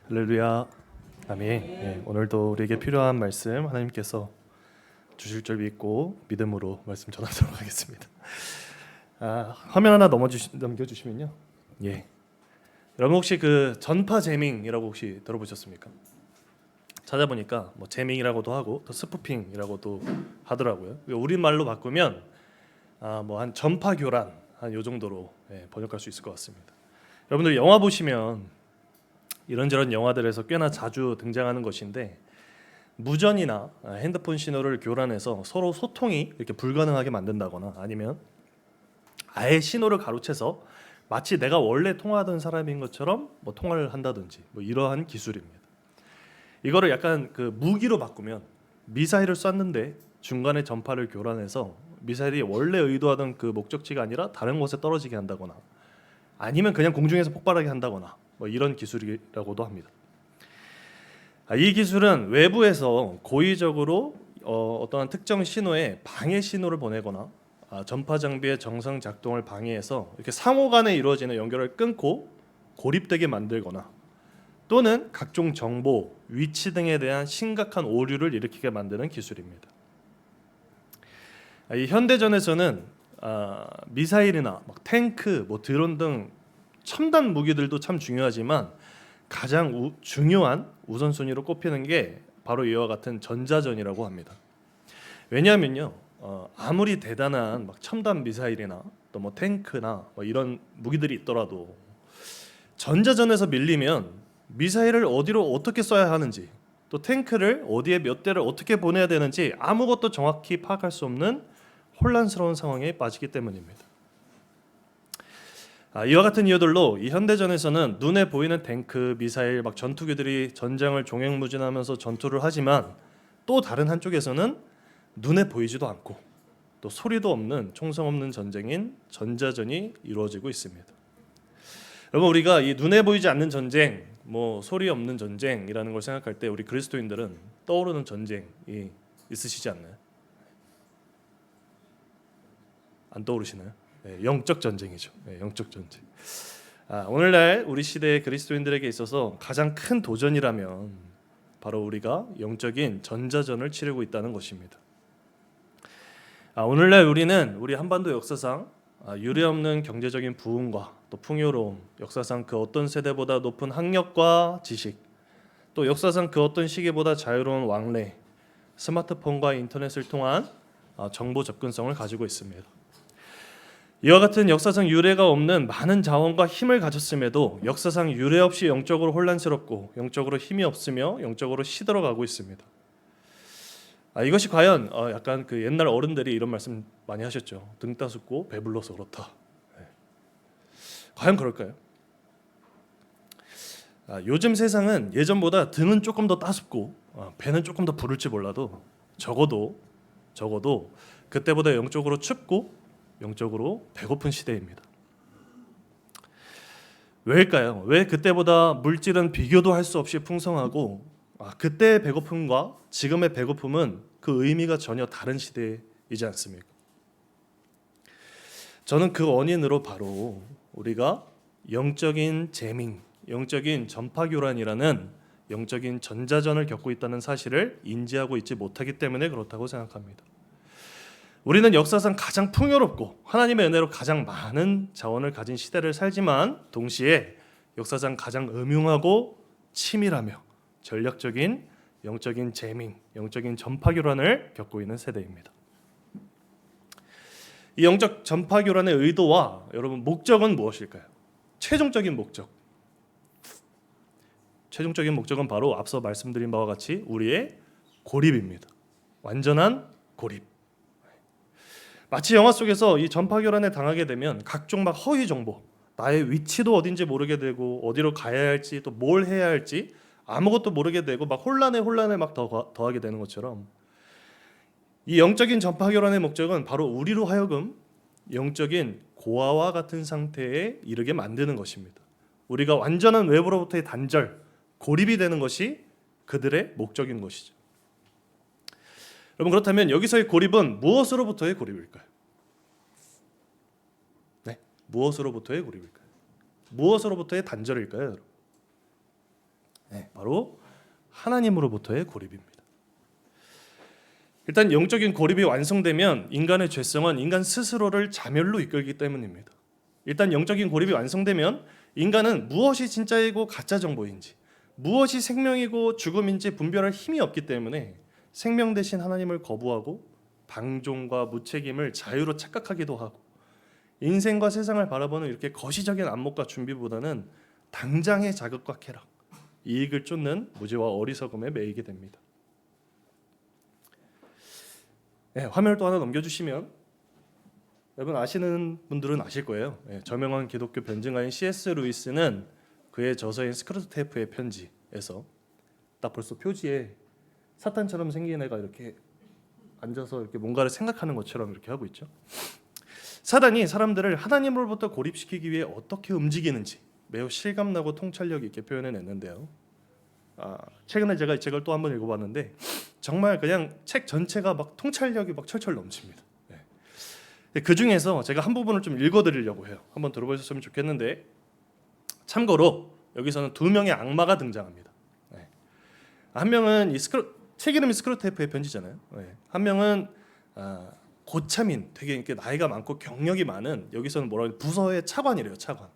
할렐루야. 아멘. 오늘도 우리에게 필요한 말씀 하나님께서 주실 줄 믿고 믿음으로 말씀 전하도록 하겠습니다. 화면 하나 넘겨주시면요. 여러분 혹시 그 전파 제밍이라고 혹시 들어보셨습니까? 찾아보니까 뭐 제밍이라고도 하고 또 스푸핑이라고도 하더라고요. 우리말로 바꾸면 뭐 한 전파 교란 한 요 정도로 번역할 수 있을 것 같습니다. 여러분들 영화 보시면 이런저런 영화들에서 꽤나 자주 등장하는 것인데 무전이나 핸드폰 신호를 교란해서 서로 소통이 이렇게 불가능하게 만든다거나 아니면 아예 신호를 가로채서 마치 내가 원래 통화하던 사람인 것처럼 뭐 통화를 한다든지 뭐 이러한 기술입니다. 이거를 약간 그 무기로 바꾸면 미사일을 쐈는데 중간에 전파를 교란해서 미사일이 원래 의도하던 그 목적지가 아니라 다른 곳에 떨어지게 한다거나 아니면 그냥 공중에서 폭발하게 한다거나 뭐 이런 기술이라고도 합니다. 이 기술은 외부에서 고의적으로 어떠한 특정 신호에 방해 신호를 보내거나 전파 장비의 정상 작동을 방해해서 이렇게 상호 간에 이루어지는 연결을 끊고 고립되게 만들거나 또는 각종 정보, 위치 등에 대한 심각한 오류를 일으키게 만드는 기술입니다. 이 현대전에서는 미사일이나 막 탱크, 뭐 드론 등 첨단 무기들도 참 중요하지만 가장 중요한 우선순위로 꼽히는 게 바로 이와 같은 전자전이라고 합니다. 왜냐하면요, 아무리 대단한 막 첨단 미사일이나 또 뭐 탱크나 뭐 이런 무기들이 있더라도 전자전에서 밀리면 미사일을 어디로 어떻게 쏴야 하는지 또 탱크를 어디에 몇 대를 어떻게 보내야 되는지 아무것도 정확히 파악할 수 없는 혼란스러운 상황에 빠지기 때문입니다. 이와 같은 이유들로 이 현대전에서는 눈에 보이는 탱크, 미사일, 막 전투기들이 전장을 종횡무진하면서 전투를 하지만 또 다른 한쪽에서는 눈에 보이지도 않고 또 소리도 없는 총성 없는 전쟁인 전자전이 이루어지고 있습니다. 여러분 우리가 이 눈에 보이지 않는 전쟁, 뭐 소리 없는 전쟁이라는 걸 생각할 때 우리 그리스도인들은 떠오르는 전쟁이 있으시지 않나요? 안 떠오르시나요? 영적 전쟁이죠. 영적 전쟁. 오늘날 우리 시대의 그리스도인들에게 있어서 가장 큰 도전이라면 바로 우리가 영적인 전자전을 치르고 있다는 것입니다. 오늘날 우리는 우리 한반도 역사상 유례없는 경제적인 부흥과 또 풍요로움, 역사상 그 어떤 세대보다 높은 학력과 지식, 또 역사상 그 어떤 시기보다 자유로운 왕래, 스마트폰과 인터넷을 통한 정보 접근성을 가지고 있습니다. 이와 같은 역사상 유례가 없는 많은 자원과 힘을 가졌음에도 역사상 유례 없이 영적으로 혼란스럽고 영적으로 힘이 없으며 영적으로 시들어가고 있습니다. 이것이 과연 약간 그 옛날 어른들이 이런 말씀 많이 하셨죠. 등 따숩고 배불러서 그렇다. 과연 그럴까요? 요즘 세상은 예전보다 등은 조금 더 따숩고 배는 조금 더 부를지 몰라도 적어도 그때보다 영적으로 춥고 영적으로 배고픈 시대입니다. 왜일까요? 왜 그때보다 물질은 비교도 할 수 없이 풍성하고 그때의 배고픔과 지금의 배고픔은 그 의미가 전혀 다른 시대이지 않습니까? 저는 그 원인으로 바로 우리가 영적인 재밍, 영적인 전파교란이라는 영적인 전자전을 겪고 있다는 사실을 인지하고 있지 못하기 때문에 그렇다고 생각합니다. 우리는 역사상 가장 풍요롭고 하나님의 은혜로 가장 많은 자원을 가진 시대를 살지만 동시에 역사상 가장 음흉하고 치밀하며 전략적인 영적인 재밍, 영적인 전파교란을 겪고 있는 세대입니다. 이 영적 전파교란의 의도와 여러분 목적은 무엇일까요? 최종적인 목적은 바로 앞서 말씀드린 바와 같이 우리의 고립입니다. 완전한 고립. 마치 영화 속에서 이 전파교란에 당하게 되면 각종 막 허위 정보, 나의 위치도 어딘지 모르게 되고 어디로 가야 할지 또 뭘 해야 할지 아무것도 모르게 되고 막 혼란에 막 더하게 되는 것처럼 이 영적인 전파교란의 목적은 바로 우리로 하여금 영적인 고아와 같은 상태에 이르게 만드는 것입니다. 우리가 완전한 외부로부터의 단절, 고립이 되는 것이 그들의 목적인 것이죠. 여러분 그렇다면 여기서의 고립은 무엇으로부터의 고립일까요? 무엇으로부터의 고립일까요? 무엇으로부터의 단절일까요? 여러분? 바로 하나님으로부터의 고립입니다. 일단 영적인 고립이 완성되면 인간의 죄성은 인간 스스로를 자멸로 이끌기 때문입니다. 일단 영적인 고립이 완성되면 인간은 무엇이 진짜이고 가짜 정보인지, 무엇이 생명이고 죽음인지 분별할 힘이 없기 때문에 생명 대신 하나님을 거부하고 방종과 무책임을 자유로 착각하기도 하고, 인생과 세상을 바라보는 이렇게 거시적인 안목과 준비보다는 당장의 자극과 쾌락, 이익을 쫓는 무지와 어리석음에 매이게 됩니다. 화면을 또 하나 넘겨주시면 여러분 아시는 분들은 아실 거예요. 저명한 기독교 변증가인 C.S. 루이스는 그의 저서인 스크루테이프의 편지에서 딱 벌써 표지에 사탄처럼 생긴 애가 이렇게 앉아서 이렇게 뭔가를 생각하는 것처럼 이렇게 하고 있죠. 사단이 사람들을 하나님으로부터 고립시키기 위해 어떻게 움직이는지 매우 실감나고 통찰력 있게 표현해냈는데요. 최근에 제가 이 책을 또 한번 읽어봤는데 정말 그냥 책 전체가 막 통찰력이 막 철철 넘칩니다. 그 중에서 제가 한 부분을 좀 읽어드리려고 해요. 한번 들어보셨으면 좋겠는데, 참고로 여기서는 두 명의 악마가 등장합니다. 한 명은 책 이름이 스크루테이프의 편지잖아요. 한 명은 고참인, 되게 이렇게 나이가 많고 경력이 많은, 여기서는 뭐라고 부서의 차관이래요. 차관.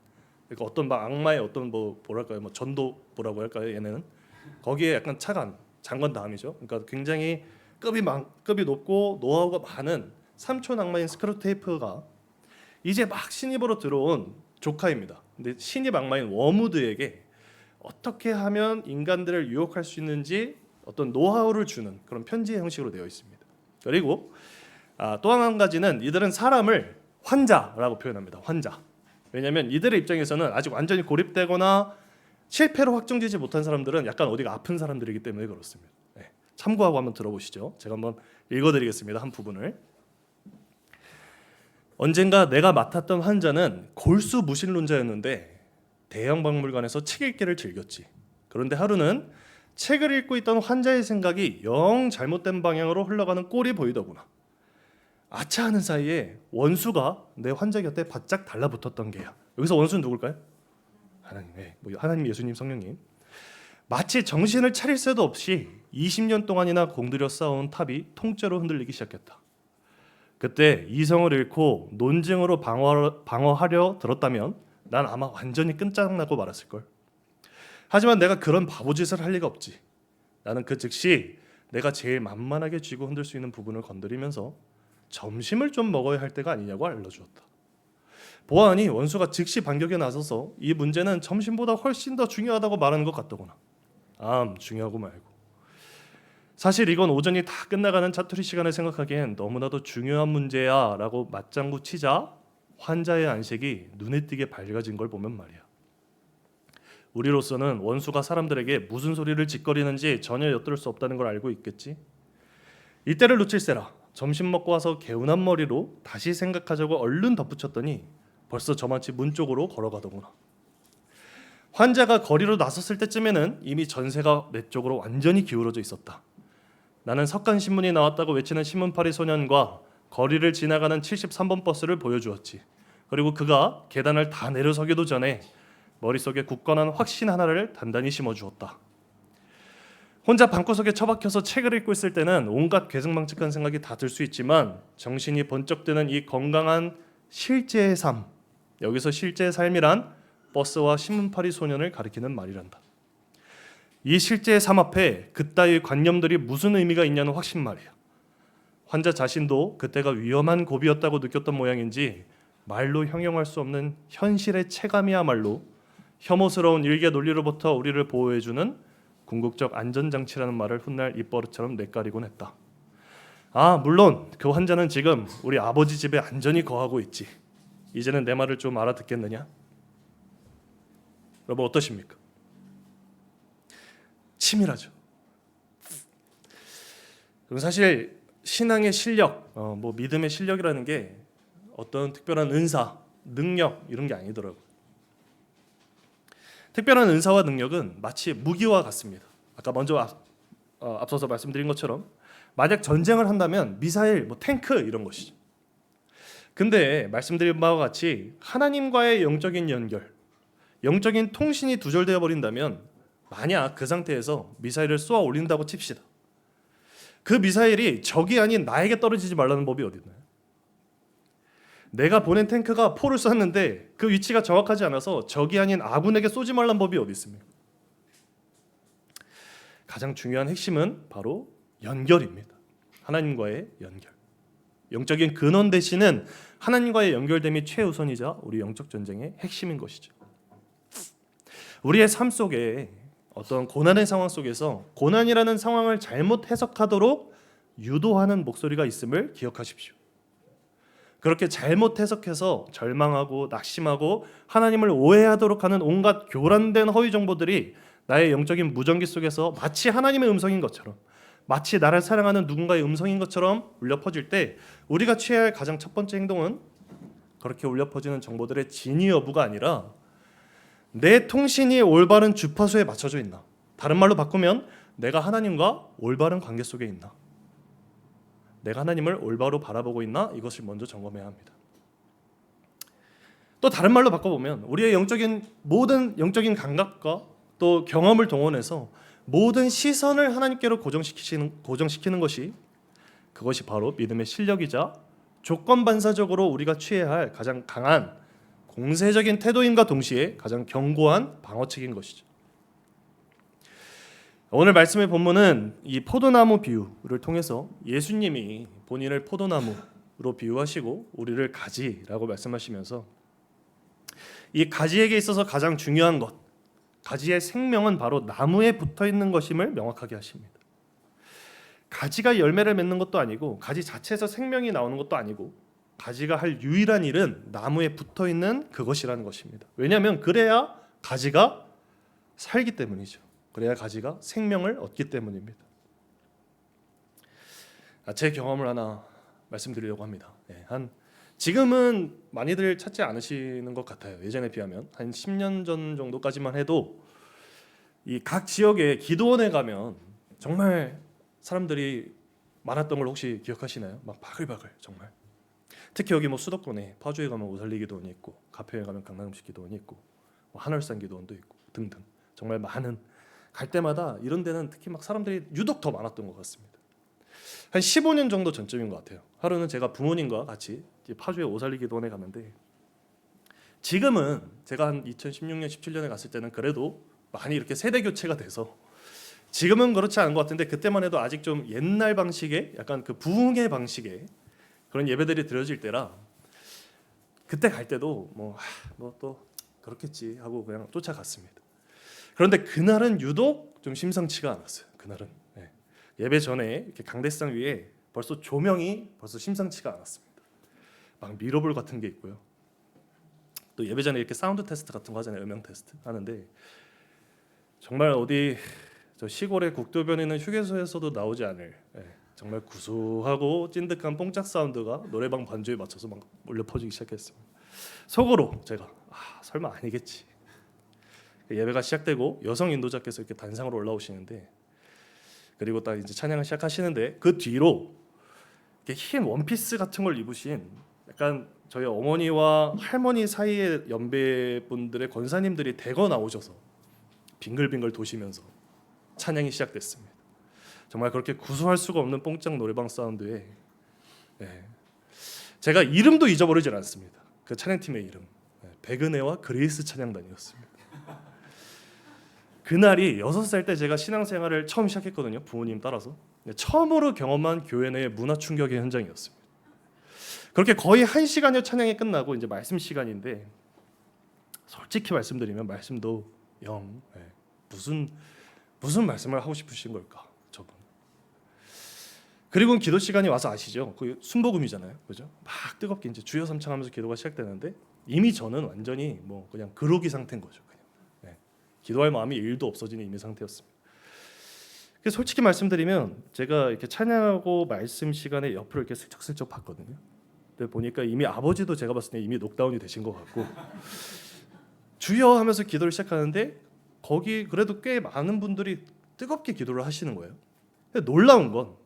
그러니까 어떤 막 악마의 어떤 뭐랄까요, 뭐 전도부라고 할까요? 얘네는 거기에 약간 차관, 장관 다음이죠. 그러니까 굉장히 급이 높고 노하우가 많은 삼촌 악마인 스크루테이프가 이제 막 신입으로 들어온 조카입니다. 근데 신입 악마인 워무드에게 어떻게 하면 인간들을 유혹할 수 있는지 어떤 노하우를 주는 그런 편지 형식으로 되어 있습니다. 그리고 또 한 가지는 이들은 사람을 환자라고 표현합니다. 환자. 왜냐하면 이들의 입장에서는 아직 완전히 고립되거나 실패로 확정되지 못한 사람들은 약간 어디가 아픈 사람들이기 때문에 그렇습니다. 참고하고 한번 들어보시죠. 제가 한번 읽어드리겠습니다. 한 부분을. 언젠가 내가 맡았던 환자는 골수 무신론자였는데 대형 박물관에서 책 읽기를 즐겼지. 그런데 하루는 책을 읽고 있던 환자의 생각이 영 잘못된 방향으로 흘러가는 꼴이 보이더구나. 아차 하는 사이에 원수가 내 환자 곁에 바짝 달라붙었던 게야. 여기서 원수는 누굴까요? 하나님, 하나님, 예수님, 성령님. 마치 정신을 차릴 새도 없이 20년 동안이나 공들여 쌓아온 탑이 통째로 흔들리기 시작했다. 그때 이성을 잃고 논증으로 방어하려 들었다면 난 아마 완전히 끝장나고 말았을걸. 하지만 내가 그런 바보짓을 할 리가 없지. 나는 그 즉시 내가 제일 만만하게 쥐고 흔들 수 있는 부분을 건드리면서 점심을 좀 먹어야 할 때가 아니냐고 알려주었다. 보아하니 원수가 즉시 반격에 나서서 이 문제는 점심보다 훨씬 더 중요하다고 말하는 것 같더구나. 중요하고 말고. 사실 이건 오전이 다 끝나가는 자투리 시간을 생각하기엔 너무나도 중요한 문제야 라고 맞장구 치자 환자의 안색이 눈에 띄게 밝아진 걸 보면 말이야. 우리로서는 원수가 사람들에게 무슨 소리를 짓거리는지 전혀 엿들 수 없다는 걸 알고 있겠지. 이때를 놓칠세라. 점심 먹고 와서 개운한 머리로 다시 생각하자고 얼른 덧붙였더니 벌써 저마치 문 쪽으로 걸어가더구나. 환자가 거리로 나섰을 때쯤에는 이미 전세가 내 쪽으로 완전히 기울어져 있었다. 나는 석간신문이 나왔다고 외치는 신문파리 소년과 거리를 지나가는 73번 버스를 보여주었지. 그리고 그가 계단을 다 내려서기도 전에 머릿속에 굳건한 확신 하나를 단단히 심어주었다. 혼자 방구석에 처박혀서 책을 읽고 있을 때는 온갖 괴승망측한 생각이 다 들 수 있지만 정신이 번쩍 드는 이 건강한 실제의 삶, 여기서 실제의 삶이란 버스와 신문파리 소년을 가리키는 말이란다. 이 실제의 삶 앞에 그따위 관념들이 무슨 의미가 있냐는 확신 말이야. 환자 자신도 그때가 위험한 고비였다고 느꼈던 모양인지 말로 형용할 수 없는 현실의 체감이야말로 혐오스러운 일개 논리로부터 우리를 보호해주는 궁극적 안전장치라는 말을 훗날 입버릇처럼 내까리곤 했다. 물론 그 환자는 지금 우리 아버지 집에 안전히 거하고 있지. 이제는 내 말을 좀 알아듣겠느냐? 여러분 어떠십니까? 치밀하죠. 사실 신앙의 실력, 믿음의 실력이라는 게 어떤 특별한 은사, 능력 이런 게 아니더라고요. 특별한 은사와 능력은 마치 무기와 같습니다. 아까 먼저 앞서서 말씀드린 것처럼 만약 전쟁을 한다면 미사일, 탱크 이런 것이죠. 근데 말씀드린 바와 같이 하나님과의 영적인 연결, 영적인 통신이 두절되어 버린다면 만약 그 상태에서 미사일을 쏘아 올린다고 칩시다. 그 미사일이 적이 아닌 나에게 떨어지지 말라는 법이 어디 있나요? 내가 보낸 탱크가 포를 쐈는데 그 위치가 정확하지 않아서 적이 아닌 아군에게 쏘지 말라는 법이 어디 있습니까? 가장 중요한 핵심은 바로 연결입니다. 하나님과의 연결. 영적인 근원 대신은 하나님과의 연결됨이 최우선이자 우리 영적 전쟁의 핵심인 것이죠. 우리의 삶 속에 어떤 고난의 상황 속에서 고난이라는 상황을 잘못 해석하도록 유도하는 목소리가 있음을 기억하십시오. 그렇게 잘못 해석해서 절망하고 낙심하고 하나님을 오해하도록 하는 온갖 교란된 허위 정보들이 나의 영적인 무전기 속에서 마치 하나님의 음성인 것처럼, 마치 나를 사랑하는 누군가의 음성인 것처럼 울려 퍼질 때 우리가 취해야 할 가장 첫 번째 행동은 그렇게 울려 퍼지는 정보들의 진위 여부가 아니라 내 통신이 올바른 주파수에 맞춰져 있나, 다른 말로 바꾸면 내가 하나님과 올바른 관계 속에 있나, 내가 하나님을 올바로 바라보고 있나, 이것을 먼저 점검해야 합니다. 또 다른 말로 바꿔보면 우리의 모든 영적인 감각과 또 경험을 동원해서 모든 시선을 하나님께로 고정시키는 그것이 바로 믿음의 실력이자 조건 반사적으로 우리가 취해야 할 가장 강한 공세적인 태도임과 동시에 가장 견고한 방어책인 것이죠. 오늘 말씀의 본문은 이 포도나무 비유를 통해서 예수님이 본인을 포도나무로 비유하시고 우리를 가지라고 말씀하시면서 이 가지에게 있어서 가장 중요한 것, 가지의 생명은 바로 나무에 붙어 있는 것임을 명확하게 하십니다. 가지가 열매를 맺는 것도 아니고 가지 자체에서 생명이 나오는 것도 아니고 가지가 할 유일한 일은 나무에 붙어 있는 그것이라는 것입니다. 왜냐하면 그래야 가지가 살기 때문이죠. 그래야 가지가 생명을 얻기 때문입니다. 제 경험을 하나 말씀드리려고 합니다. 지금은 많이들 찾지 않으시는 것 같아요. 예전에 비하면 한 10년 전 정도까지만 해도 이 각 지역에 기도원에 가면 정말 사람들이 많았던 걸 혹시 기억하시나요? 막 바글바글 정말. 특히 여기 수도권에 파주에 가면 오살리 기도원이 있고 가평에 가면 강남식 기도원이 있고 한월산 기도원도 있고 등등 정말 많은, 갈 때마다 이런 데는 특히 막 사람들이 유독 더 많았던 것 같습니다. 한 15년 정도 전쯤인 것 같아요. 하루는 제가 부모님과 같이 파주의 오살리 기도원에 갔는데 지금은 제가 한 2016년 17년에 갔을 때는 그래도 많이 이렇게 세대 교체가 돼서 지금은 그렇지 않은 것 같은데 그때만 해도 아직 좀 옛날 방식의 약간 그 부흥의 방식의 그런 예배들이 드려질 때라 그때 갈 때도 뭐 또 그렇겠지 하고 그냥 쫓아갔습니다. 그런데 그날은 유독 좀 심상치가 않았어요. 그날은 예배 전에 이렇게 강대상 위에 벌써 조명이 심상치가 않았습니다. 막 미러볼 같은 게 있고요. 또 예배 전에 이렇게 사운드 테스트 같은 거 하잖아요. 음향 테스트 하는데 정말 어디 저 시골의 국도변에 있는 휴게소에서도 나오지 않을 정말 구수하고 찐득한 뽕짝 사운드가 노래방 반주에 맞춰서 막 울려 퍼지기 시작했습니다. 속으로 제가 설마 아니겠지. 예배가 시작되고 여성 인도자께서 이렇게 단상으로 올라오시는데 그리고 딱 이제 찬양을 시작하시는데 그 뒤로 이렇게 흰 원피스 같은 걸 입으신 약간 저희 어머니와 할머니 사이의 연배분들의 권사님들이 대거 나오셔서 빙글빙글 도시면서 찬양이 시작됐습니다. 정말 그렇게 구수할 수가 없는 뽕짝 노래방 사운드에 제가 이름도 잊어버리질 않습니다. 그 찬양팀의 이름 백은혜와 그레이스 찬양단이었습니다. 그날이 6살 때 제가 신앙생활을 처음 시작했거든요. 부모님 따라서 처음으로 경험한 교회 내의 문화 충격의 현장이었습니다. 그렇게 거의 1시간여 찬양이 끝나고 이제 말씀 시간인데 솔직히 말씀드리면 말씀도 영 무슨 말씀을 하고 싶으신 걸까 저분. 그리고 기도 시간이 와서 아시죠? 그 순복음이잖아요, 그죠? 막 뜨겁게 이제 주여 삼창하면서 기도가 시작되는데 이미 저는 완전히 그냥 그러기 상태인 거죠. 그냥 기도할 마음이 1도 없어지는 이미 상태였습니다. 그래서 솔직히 말씀드리면 제가 이렇게 찬양하고 말씀 시간에 옆으로 이렇게 슬쩍슬쩍 봤거든요. 근데 보니까 이미 아버지도 제가 봤을 때 이미 녹다운이 되신 것 같고 주여 하면서 기도를 시작하는데 거기 그래도 꽤 많은 분들이 뜨겁게 기도를 하시는 거예요. 놀라운 건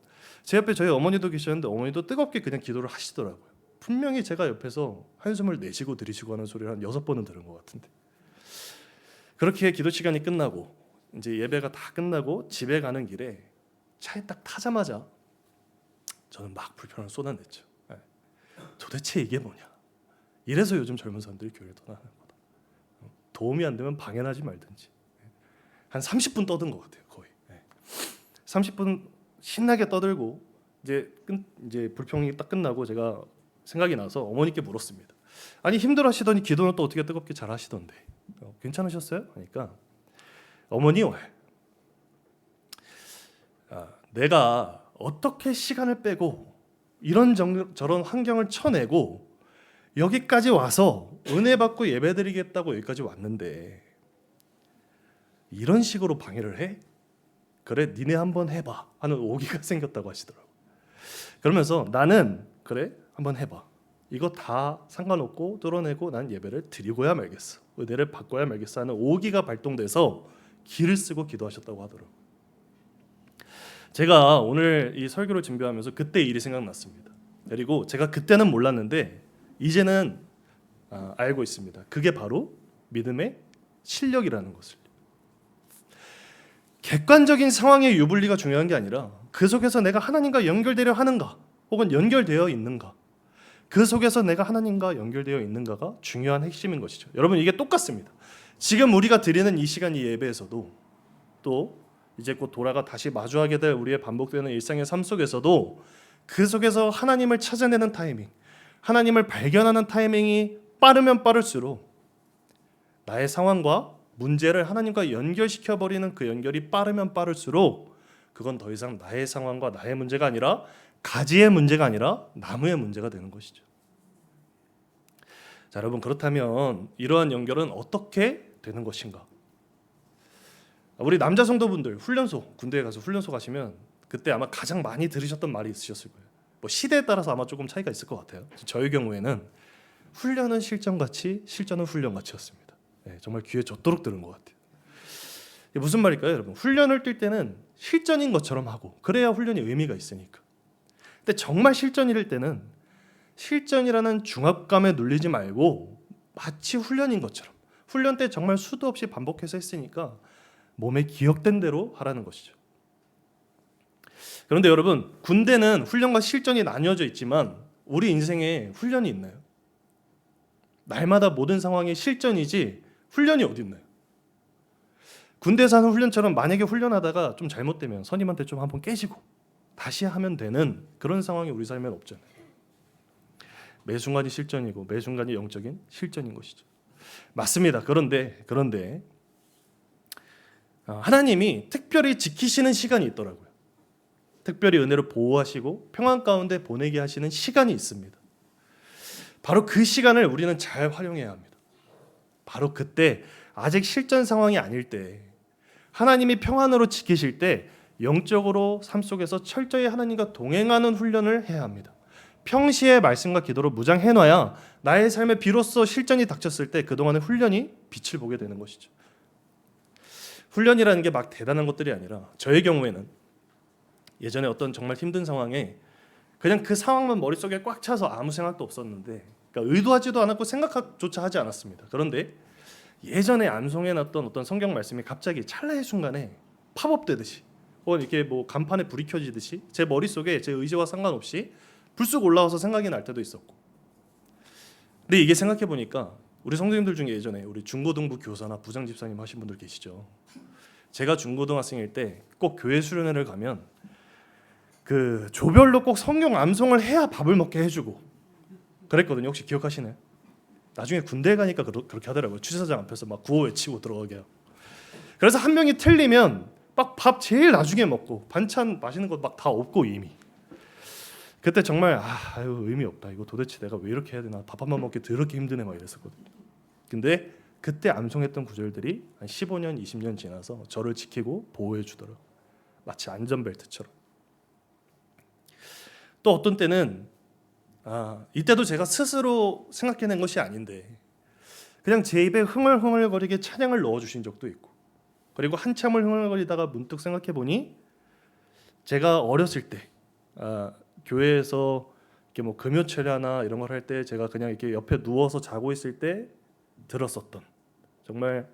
제 옆에 저희 어머니도 계셨는데 어머니도 뜨겁게 그냥 기도를 하시더라고요. 분명히 제가 옆에서 한숨을 내쉬고 들이쉬고 하는 소리를 한 6번은 들은 것 같은데 그렇게 기도 시간이 끝나고 이제 예배가 다 끝나고 집에 가는 길에 차에 딱 타자마자 저는 막 불평을 쏟아냈죠. 도대체 이게 뭐냐? 이래서 요즘 젊은 사람들이 교회를 떠나는 거다. 도움이 안 되면 방해하지 말든지. 한 30분 떠든 것 같아요, 거의. 30분 신나게 떠들고 이제 불평이 딱 끝나고 제가 생각이 나서 어머니께 물었습니다. 아니 힘들어하시더니 기도는 또 어떻게 뜨겁게 잘 하시던데 괜찮으셨어요? 그러니까 어머니 내가 어떻게 시간을 빼고 이런 저런 환경을 쳐내고 여기까지 와서 은혜 받고 예배드리겠다고 여기까지 왔는데 이런 식으로 방해를 해? 그래 니네 한번 해봐 하는 오기가 생겼다고 하시더라고. 그러면서 나는 그래 한번 해봐. 이거 다 상관없고 뚫어내고 난 예배를 드리고야 말겠어. 은혜를 받고야 말겠어 하는 오기가 발동돼서 기를 쓰고 기도하셨다고 하더라고. 제가 오늘 이 설교를 준비하면서 그때 일이 생각났습니다. 그리고 제가 그때는 몰랐는데 이제는 알고 있습니다. 그게 바로 믿음의 실력이라는 것을. 객관적인 상황의 유불리가 중요한 게 아니라 그 속에서 내가 하나님과 연결되려 하는가 혹은 연결되어 있는가, 그 속에서 내가 하나님과 연결되어 있는가가 중요한 핵심인 것이죠. 여러분 이게 똑같습니다. 지금 우리가 드리는 이 시간 이 예배에서도 또 이제 곧 돌아가 다시 마주하게 될 우리의 반복되는 일상의 삶 속에서도 그 속에서 하나님을 찾아내는 타이밍, 하나님을 발견하는 타이밍이 빠르면 빠를수록 나의 상황과 문제를 하나님과 연결시켜버리는 그 연결이 빠르면 빠를수록 그건 더 이상 나의 상황과 나의 문제가 아니라 가지의 문제가 아니라 나무의 문제가 되는 것이죠. 자, 여러분 그렇다면 이러한 연결은 어떻게 되는 것인가? 우리 남자 성도분들 훈련소, 군대에 가서 훈련소 가시면 그때 아마 가장 많이 들으셨던 말이 있으셨을 거예요. 뭐 시대에 따라서 아마 조금 차이가 있을 것 같아요. 저의 경우에는 훈련은 실전같이, 실전은 훈련같이였습니다. 정말 귀에 젖도록 들은 것 같아요. 이게 무슨 말일까요, 여러분? 훈련을 뛸 때는 실전인 것처럼 하고 그래야 훈련이 의미가 있으니까. 근데 정말 실전일 때는 실전이라는 중압감에 눌리지 말고 마치 훈련인 것처럼 훈련 때 정말 수도 없이 반복해서 했으니까 몸에 기억된 대로 하라는 것이죠. 그런데 여러분 군대는 훈련과 실전이 나뉘어져 있지만 우리 인생에 훈련이 있나요? 날마다 모든 상황이 실전이지 훈련이 어디 있나요? 군대에서 하는 훈련처럼 만약에 훈련하다가 좀 잘못되면 선임한테 좀 한번 깨지고 다시 하면 되는 그런 상황이 우리 삶에는 없잖아요. 매 순간이 실전이고 매 순간이 영적인 실전인 것이죠. 맞습니다. 그런데 하나님이 특별히 지키시는 시간이 있더라고요. 특별히 은혜로 보호하시고 평안 가운데 보내게 하시는 시간이 있습니다. 바로 그 시간을 우리는 잘 활용해야 합니다. 바로 그때 아직 실전 상황이 아닐 때 하나님이 평안으로 지키실 때 영적으로 삶 속에서 철저히 하나님과 동행하는 훈련을 해야 합니다. 평시에 말씀과 기도로 무장해놔야 나의 삶에 비로소 실전이 닥쳤을 때 그동안의 훈련이 빛을 보게 되는 것이죠. 훈련이라는 게 막 대단한 것들이 아니라 저의 경우에는 예전에 어떤 정말 힘든 상황에 그냥 그 상황만 머릿속에 꽉 차서 아무 생각도 없었는데 그러니까 의도하지도 않았고 생각조차 하지 않았습니다. 그런데 예전에 암송해놨던 어떤 성경 말씀이 갑자기 찰나의 순간에 팝업되듯이 혹은 이렇게 뭐 간판에 불이 켜지듯이 제 머릿속에 제 의지와 상관없이 불쑥 올라와서 생각이 날 때도 있었고, 근데 이게 생각해 보니까 우리 성도님들 중에 예전에 우리 중고등부 교사나 부장 집사님 하신 분들 계시죠. 제가 중고등학생일 때 꼭 교회 수련회를 가면 그 조별로 꼭 성경 암송을 해야 밥을 먹게 해주고 그랬거든요. 혹시 기억하시나요? 나중에 군대 가니까 그렇게 하더라고요. 취사장 앞에서 막 구호 외치고 들어가게 하고. 그래서 한 명이 틀리면 막 밥 제일 나중에 먹고 반찬 맛있는 거 막 다 없고 이미. 그때 정말 아유 의미 없다. 이거 도대체 내가 왜 이렇게 해야 되나. 밥 한 번 먹기 더럽게 힘드네 막 이랬었거든요. 근데 그때 암송했던 구절들이 한 15년, 20년 지나서 저를 지키고 보호해 주더라고요. 마치 안전벨트처럼. 또 어떤 때는 이때도 제가 스스로 생각해낸 것이 아닌데 그냥 제 입에 흥얼흥얼거리게 찬양을 넣어주신 적도 있고, 그리고 한참을 흥얼거리다가 문득 생각해보니 제가 어렸을 때 교회에서 이렇게 뭐 금요철야나 이런 걸 할 때 제가 그냥 이렇게 옆에 누워서 자고 있을 때 들었었던 정말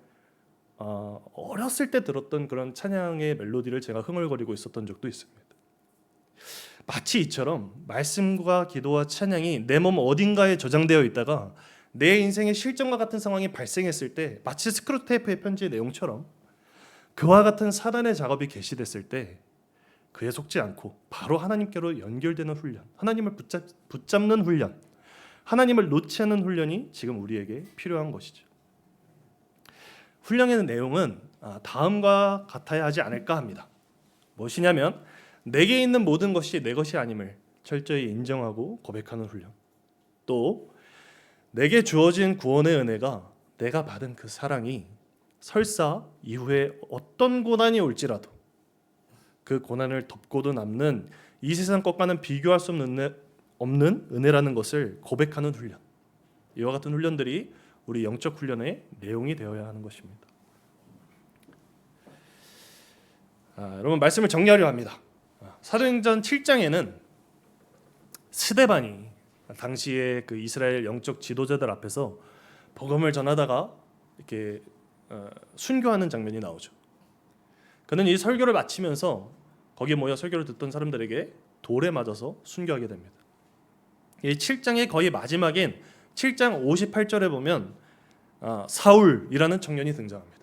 어렸을 때 들었던 그런 찬양의 멜로디를 제가 흥얼거리고 있었던 적도 있습니다. 마치 이처럼 말씀과 기도와 찬양이 내 몸 어딘가에 저장되어 있다가 내 인생의 실정과 같은 상황이 발생했을 때 마치 스크루테이프의 편지의 내용처럼 그와 같은 사단의 작업이 개시됐을 때 그에 속지 않고 바로 하나님께로 연결되는 훈련, 하나님을 붙잡는 훈련, 하나님을 놓지 않는 훈련이 지금 우리에게 필요한 것이죠. 훈련의 내용은 다음과 같아야 하지 않을까 합니다. 무엇이냐면 내게 있는 모든 것이 내 것이 아님을 철저히 인정하고 고백하는 훈련, 또 내게 주어진 구원의 은혜가 내가 받은 그 사랑이 설사 이후에 어떤 고난이 올지라도 그 고난을 덮고도 남는 이 세상 것과는 비교할 수 없는 은혜라는 것을 고백하는 훈련, 이와 같은 훈련들이 우리 영적 훈련의 내용이 되어야 하는 것입니다. 여러분, 말씀을 정리하려 합니다. 사도행전 7장에는 스데반이 당시에 그 이스라엘 영적 지도자들 앞에서 복음을 전하다가 이렇게 순교하는 장면이 나오죠. 그는 이 설교를 마치면서 거기에 모여 설교를 듣던 사람들에게 돌에 맞아서 순교하게 됩니다. 이 7장의 거의 마지막인 7장 58절에 보면 사울이라는 청년이 등장합니다.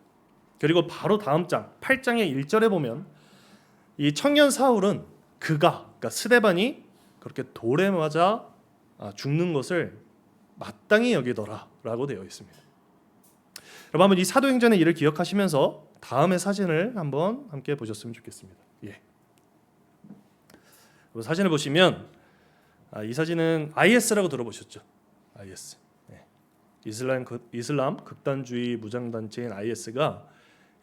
그리고 바로 다음 장 8장의 1절에 보면 이 청년 사울은 그러니까 스데반이 그렇게 돌에 맞아 죽는 것을 마땅히 여기더라라고 되어 있습니다. 여러분, 한번 이 사도행전의 일을 기억하시면서 다음의 사진을 한번 함께 보셨으면 좋겠습니다. 사진을 보시면 이 사진은 IS라고 들어보셨죠? IS. 이슬람 극단주의 무장단체인 IS가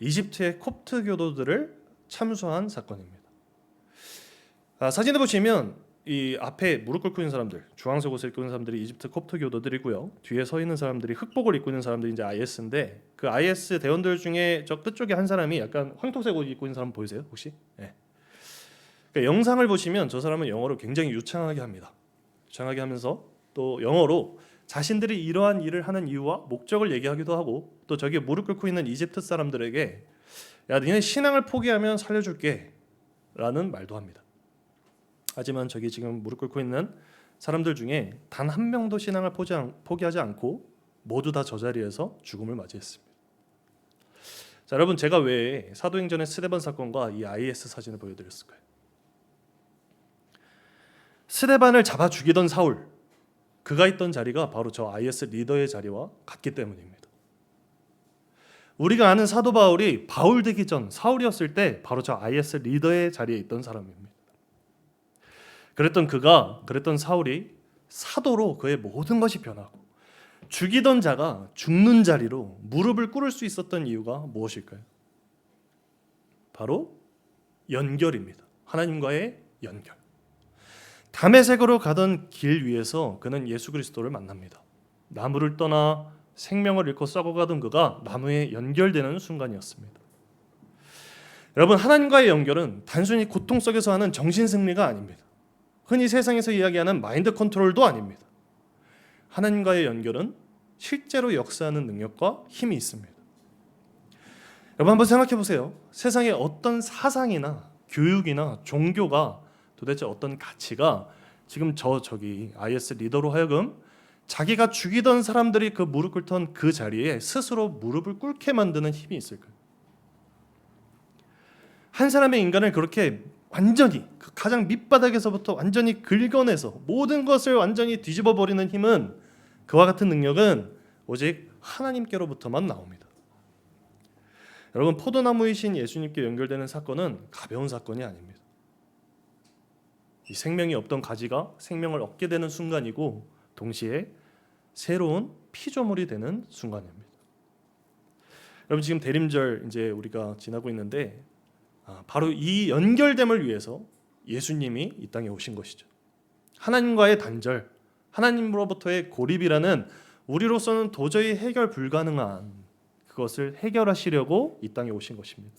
이집트의 콥트 교도들을 참수한 사건입니다. 사진을 보시면 이 앞에 무릎 꿇고 있는 사람들, 주황색 옷을 입고 있는 사람들이 이집트 콥트 교도들이고요. 뒤에 서 있는 사람들이 흑복을 입고 있는 사람들이 이제 IS인데, 그 IS 대원들 중에 저 끝쪽에 한 사람이 약간 황토색 옷 입고 있는 사람 보이세요? 혹시? 그러니까 영상을 보시면 저 사람은 영어로 굉장히 유창하게 합니다. 유창하게 하면서 또 영어로 자신들이 이러한 일을 하는 이유와 목적을 얘기하기도 하고, 또 저기 무릎 꿇고 있는 이집트 사람들에게 야, 니네 신앙을 포기하면 살려줄게 라는 말도 합니다. 하지만 저기 지금 무릎 꿇고 있는 사람들 중에 단 한 명도 신앙을 포기하지 않고 모두 다 저 자리에서 죽음을 맞이했습니다. 자, 여러분, 제가 왜 사도행전의 스데반 사건과 이 IS 사진을 보여드렸을까요? 스데반을 잡아 죽이던 사울, 그가 있던 자리가 바로 저 IS 리더의 자리와 같기 때문입니다. 우리가 아는 사도 바울이 바울 되기 전 사울이었을 때 바로 저 IS 리더의 자리에 있던 사람입니다. 그랬던 사울이 사도로 그의 모든 것이 변하고 죽이던 자가 죽는 자리로 무릎을 꿇을 수 있었던 이유가 무엇일까요? 바로 연결입니다. 하나님과의 연결. 다메섹으로 가던 길 위에서 그는 예수 그리스도를 만납니다. 나무를 떠나 생명을 잃고 썩어가던 그가 나무에 연결되는 순간이었습니다. 여러분, 하나님과의 연결은 단순히 고통 속에서 하는 정신 승리가 아닙니다. 흔히 세상에서 이야기하는 마인드 컨트롤도 아닙니다. 하나님과의 연결은 실제로 역사하는 능력과 힘이 있습니다. 여러분, 한번 생각해 보세요. 세상에 어떤 사상이나 교육이나 종교가 도대체 어떤 가치가 지금 저기 IS 리더로 하여금 자기가 죽이던 사람들이 그 무릎 꿇던 그 자리에 스스로 무릎을 꿇게 만드는 힘이 있을까요? 한 사람의 인간을 그렇게 완전히 그 가장 밑바닥에서부터 완전히 긁어내서 모든 것을 완전히 뒤집어 버리는 힘은, 그와 같은 능력은 오직 하나님께로부터만 나옵니다. 여러분, 포도나무이신 예수님께 연결되는 사건은 가벼운 사건이 아닙니다. 이 생명이 없던 가지가 생명을 얻게 되는 순간이고 동시에 새로운 피조물이 되는 순간입니다. 여러분, 지금 대림절 이제 우리가 지나고 있는데 바로 이 연결됨을 위해서 예수님이 이 땅에 오신 것이죠. 하나님과의 단절, 하나님으로부터의 고립이라는 우리로서는 도저히 해결 불가능한 그것을 해결하시려고 이 땅에 오신 것입니다.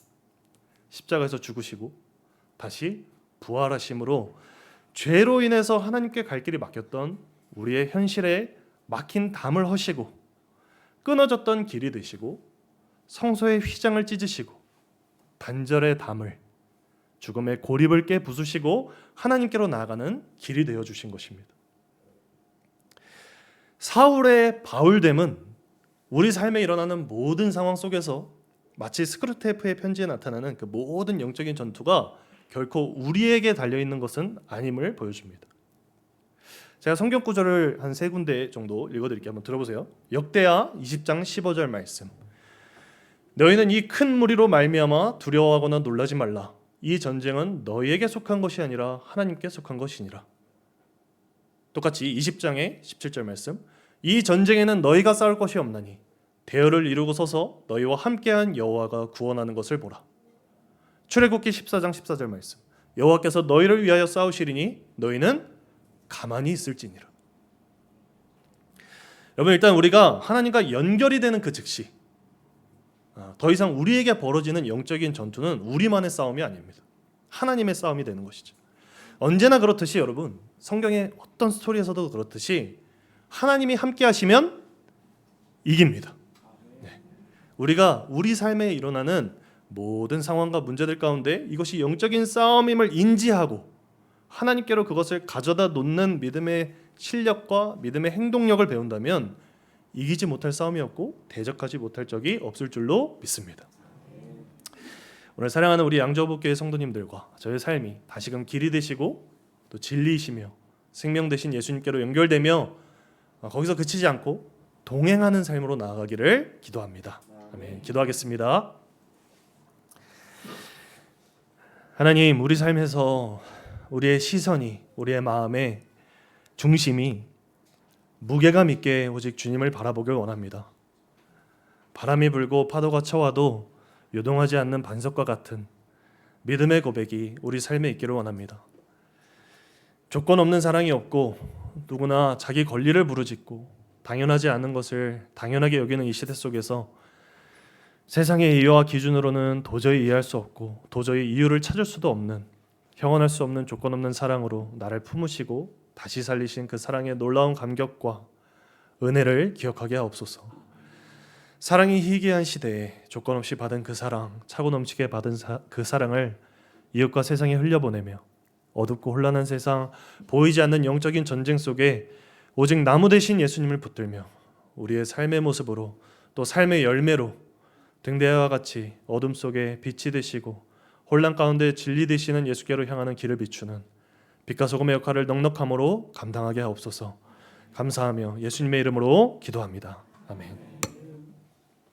십자가에서 죽으시고 다시 부활하심으로 죄로 인해서 하나님께 갈 길이 막혔던 우리의 현실에 막힌 담을 허시고 끊어졌던 길이 되시고 성소의 휘장을 찢으시고 단절의 담을, 죽음의 고립을 깨 부수시고 하나님께로 나아가는 길이 되어 주신 것입니다. 사울의 바울됨은 우리 삶에 일어나는 모든 상황 속에서 마치 스크루테이프의 편지에 나타나는 그 모든 영적인 전투가 결코 우리에게 달려있는 것은 아님을 보여줍니다. 제가 성경 구절을 한 세 군데 정도 읽어드릴게요. 한번 들어보세요. 역대하 20장 15절 말씀. 너희는 이 큰 무리로 말미암아 두려워하거나 놀라지 말라. 이 전쟁은 너희에게 속한 것이 아니라 하나님께 속한 것이니라. 똑같이 20장의 17절 말씀. 이 전쟁에는 너희가 싸울 것이 없나니 대열을 이루고 서서 너희와 함께한 여호와가 구원하는 것을 보라. 출애굽기 14장 14절 말씀. 여호와께서 너희를 위하여 싸우시리니 너희는 가만히 있을지니라. 여러분, 일단 우리가 하나님과 연결이 되는 그 즉시 더 이상 우리에게 벌어지는 영적인 전투는 우리만의 싸움이 아닙니다. 하나님의 싸움이 되는 것이죠. 언제나 그렇듯이 여러분, 성경의 어떤 스토리에서도 그렇듯이 하나님이 함께 하시면 이깁니다. 네. 우리가 우리 삶에 일어나는 모든 상황과 문제들 가운데 이것이 영적인 싸움임을 인지하고 하나님께로 그것을 가져다 놓는 믿음의 실력과 믿음의 행동력을 배운다면 이기지 못할 싸움이었고 대적하지 못할 적이 없을 줄로 믿습니다. 오늘 사랑하는 우리 양조부교회 성도님들과 저의 삶이 다시금 길이 되시고 또 진리이시며 생명 되신 예수님께로 연결되며 거기서 그치지 않고 동행하는 삶으로 나아가기를 기도합니다. 아멘. 기도하겠습니다. 하나님, 우리 삶에서 우리의 시선이, 우리의 마음의 중심이 무게감 있게 오직 주님을 바라보길 원합니다. 바람이 불고 파도가 쳐와도 요동하지 않는 반석과 같은 믿음의 고백이 우리 삶에 있기를 원합니다. 조건 없는 사랑이 없고 누구나 자기 권리를 부르짖고 당연하지 않은 것을 당연하게 여기는 이 시대 속에서 세상의 이유와 기준으로는 도저히 이해할 수 없고 도저히 이유를 찾을 수도 없는 형언할 수 없는 조건 없는 사랑으로 나를 품으시고 다시 살리신 그 사랑의 놀라운 감격과 은혜를 기억하게 하옵소서. 사랑이 희귀한 시대에 조건 없이 받은 그 사랑, 차고 넘치게 받은 그 사랑을 이웃과 세상에 흘려보내며 어둡고 혼란한 세상, 보이지 않는 영적인 전쟁 속에 오직 나무 대신 예수님을 붙들며 우리의 삶의 모습으로 또 삶의 열매로 등대와 같이 어둠 속에 빛이 되시고 혼란 가운데 진리 되시는 예수께로 향하는 길을 비추는 빛과 소금의 역할을 넉넉함으로 감당하게 하옵소서. 감사하며 예수님의 이름으로 기도합니다. 아멘.